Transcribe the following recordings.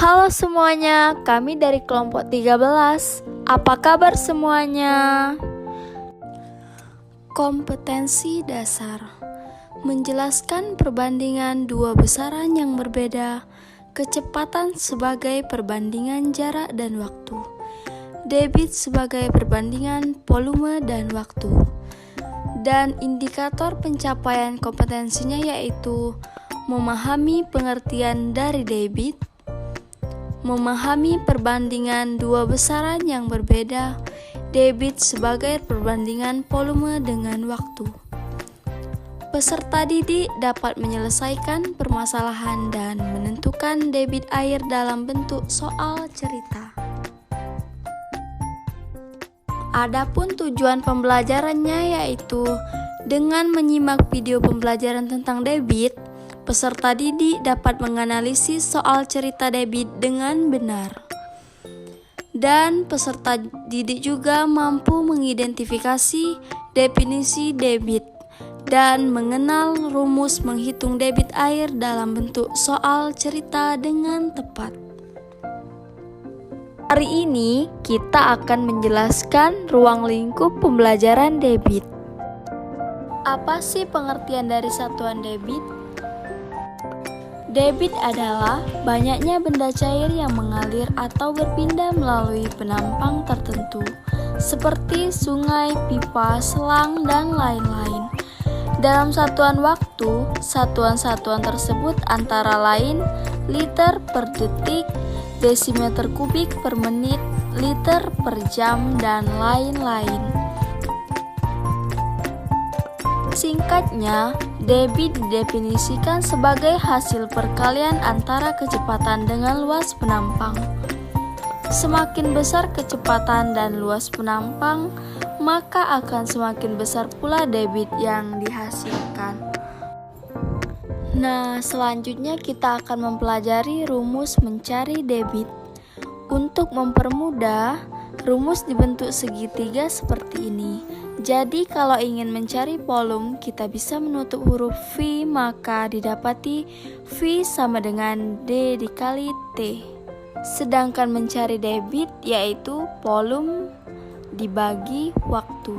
Halo semuanya, kami dari kelompok 13. Apa kabar semuanya? Kompetensi dasar menjelaskan perbandingan dua besaran yang berbeda, kecepatan sebagai perbandingan jarak dan waktu, debit sebagai perbandingan volume dan waktu, dan indikator pencapaian kompetensinya yaitu memahami pengertian dari debit, memahami perbandingan dua besaran yang berbeda, debit sebagai perbandingan volume dengan waktu. Peserta didik dapat menyelesaikan permasalahan dan menentukan debit air dalam bentuk soal cerita. Adapun tujuan pembelajarannya yaitu dengan menyimak video pembelajaran tentang debit, peserta didik dapat menganalisis soal cerita debit dengan benar. Dan peserta didik juga mampu mengidentifikasi definisi debit dan mengenal rumus menghitung debit air dalam bentuk soal cerita dengan tepat. Hari ini kita akan menjelaskan ruang lingkup pembelajaran debit. Apa sih pengertian dari satuan debit? Debit adalah banyaknya benda cair yang mengalir atau berpindah melalui penampang tertentu, seperti sungai, pipa, selang, dan lain-lain. Dalam satuan waktu, satuan-satuan tersebut antara lain liter per detik, desimeter kubik per menit, liter per jam, dan lain-lain. Singkatnya, debit didefinisikan sebagai hasil perkalian antara kecepatan dengan luas penampang. Semakin besar kecepatan dan luas penampang, maka akan semakin besar pula debit yang dihasilkan. Nah, selanjutnya kita akan mempelajari rumus mencari debit. Untuk mempermudah, rumus dibentuk segitiga seperti ini. Jadi kalau ingin mencari volume, kita bisa menutup huruf V, maka didapati V sama dengan D dikali T. Sedangkan mencari debit yaitu volume dibagi waktu.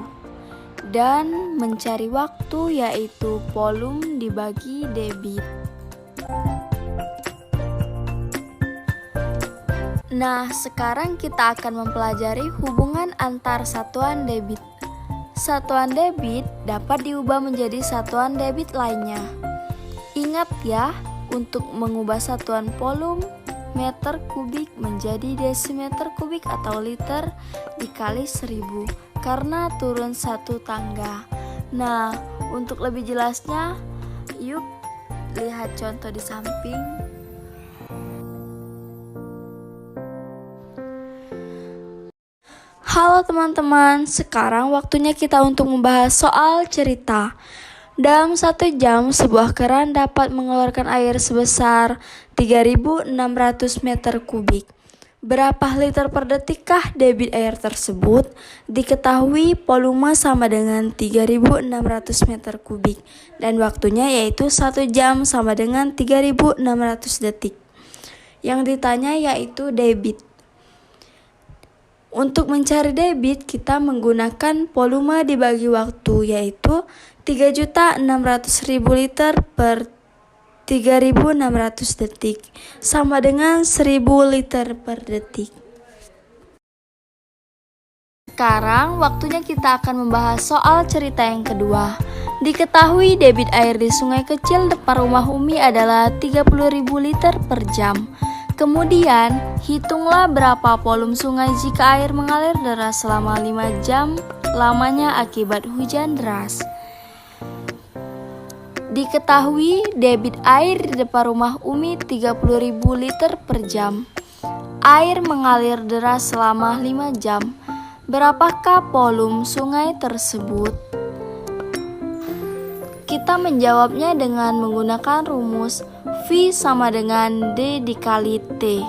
Dan mencari waktu yaitu volume dibagi debit. Nah, sekarang kita akan mempelajari hubungan antar satuan debit. Satuan debit dapat diubah menjadi satuan debit lainnya. Ingat ya, untuk mengubah satuan volume meter kubik menjadi desimeter kubik atau liter dikali 1000 karena turun satu tangga. Nah, untuk lebih jelasnya, yuk lihat contoh di samping. Halo teman-teman, sekarang waktunya kita untuk membahas soal cerita. Dalam 1 jam, sebuah keran dapat mengeluarkan air sebesar 3.600 meter kubik. Berapa liter per detikkah debit air tersebut? Diketahui volume sama dengan 3.600 meter kubik. Dan waktunya yaitu 1 jam sama dengan 3.600 detik. Yang ditanya yaitu debit. Untuk mencari debit, kita menggunakan volume dibagi waktu, yaitu 3.600.000 liter per 3.600 detik, sama dengan 1.000 liter per detik. Sekarang, waktunya kita akan membahas soal cerita yang kedua. Diketahui debit air di sungai kecil depan rumah Umi adalah 30.000 liter per jam. Kemudian, hitunglah berapa volume sungai jika air mengalir deras selama 5 jam lamanya akibat hujan deras. Diketahui debit air di depan rumah Umi 30.000 liter per jam. Air mengalir deras selama 5 jam. Berapakah volume sungai tersebut? Kita menjawabnya dengan menggunakan rumus V sama dengan D dikali T.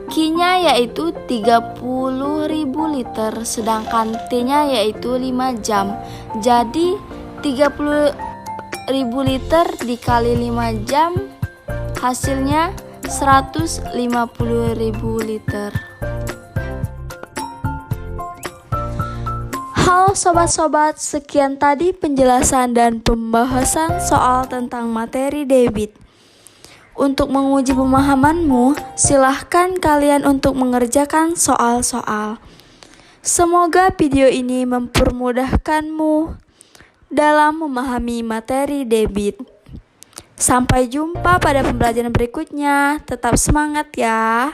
Q-nya yaitu 30.000 liter, sedangkan T-nya yaitu 5 jam. Jadi 30.000 liter dikali 5 jam, hasilnya 150.000 liter. Halo sobat-sobat, sekian tadi penjelasan dan pembahasan soal tentang materi debit. Untuk menguji pemahamanmu, silahkan kalian untuk mengerjakan soal-soal. Semoga video ini mempermudahkanmu dalam memahami materi debit. Sampai jumpa pada pembelajaran berikutnya. Tetap semangat ya.